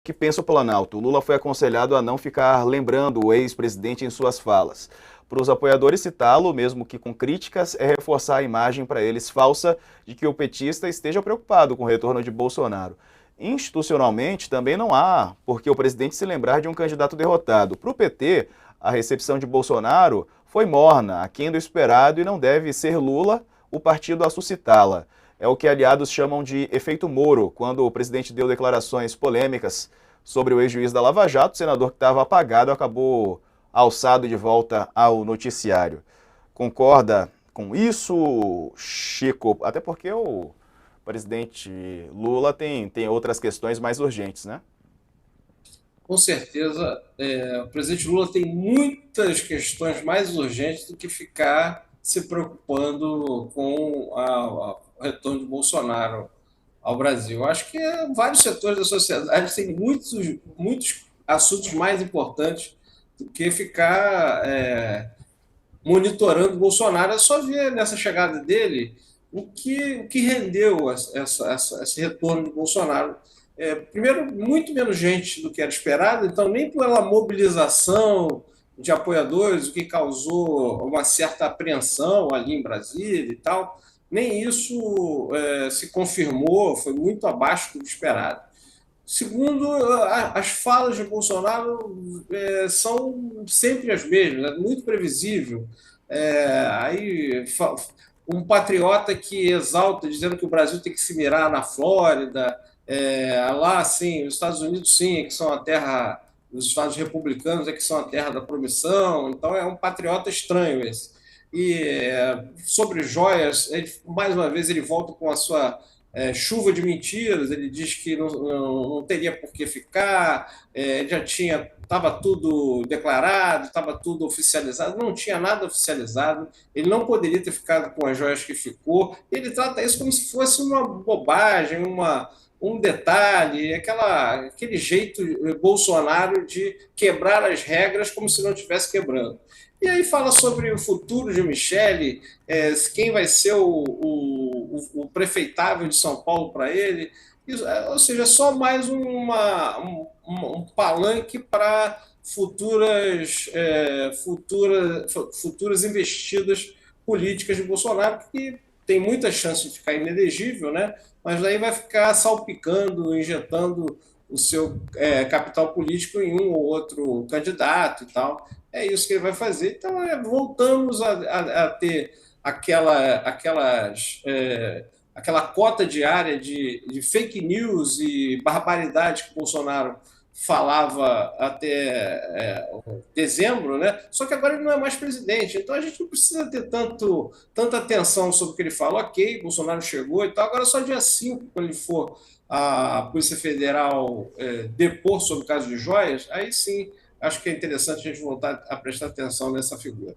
que pensa o Planalto? Lula foi aconselhado a não ficar lembrando o ex-presidente em suas falas. Para os apoiadores, citá-lo, mesmo que com críticas, é reforçar a imagem para eles falsa de que o petista esteja preocupado com o retorno de Bolsonaro. Institucionalmente, também não há porque o presidente se lembrar de um candidato derrotado. Para o PT, a recepção de Bolsonaro foi morna, aquém do esperado, e não deve ser Lula o partido a suscitá-la. É o que aliados chamam de efeito Moro, quando o presidente deu declarações polêmicas sobre o ex-juiz da Lava Jato, o senador que estava apagado acabou alçado de volta ao noticiário. Concorda com isso, Chico? Até porque o presidente Lula tem outras questões mais urgentes, né? Com certeza, o presidente Lula tem muitas questões mais urgentes do que ficar se preocupando com o retorno de Bolsonaro ao Brasil. Acho que vários setores da sociedade têm muitos assuntos mais importantes do que ficar monitorando Bolsonaro. É só ver nessa chegada dele o que rendeu esse retorno de Bolsonaro. Primeiro, muito menos gente do que era esperado, então, nem pela mobilização de apoiadores, o que causou uma certa apreensão ali em Brasília e tal, nem isso se confirmou, foi muito abaixo do esperado. Segundo, as falas de Bolsonaro são sempre as mesmas, é muito previsível. Aí um patriota que exalta, dizendo que o Brasil tem que se mirar na Flórida, lá sim, os Estados Unidos sim, que são a terra, os Estados republicanos é que são a terra da promissão, então é um patriota estranho esse. E sobre joias, mais uma vez ele volta com a sua chuva de mentiras, ele diz que não teria por que ficar, já tinha, estava tudo declarado, estava tudo oficializado, não tinha nada oficializado, ele não poderia ter ficado com as joias que ficou, ele trata isso como se fosse uma bobagem, um detalhe, aquele jeito Bolsonaro de quebrar as regras como se não estivesse quebrando. E aí fala sobre o futuro de Michele, quem vai ser o prefeitável de São Paulo para ele. Isso, ou seja, só mais um palanque para futuras investidas políticas de Bolsonaro, que tem muita chance de ficar inelegível, né? Mas daí vai ficar salpicando, injetando o seu capital político em um ou outro candidato e tal. É isso que ele vai fazer. Então, voltamos a ter aquela cota diária de fake news e barbaridade que o Bolsonaro falava até dezembro, né? Só que agora ele não é mais presidente, então a gente não precisa ter tanta atenção sobre o que ele fala. Ok, Bolsonaro chegou e tal, agora só dia 5, quando ele for a Polícia Federal depor sobre o caso de joias, aí sim acho que é interessante a gente voltar a prestar atenção nessa figura.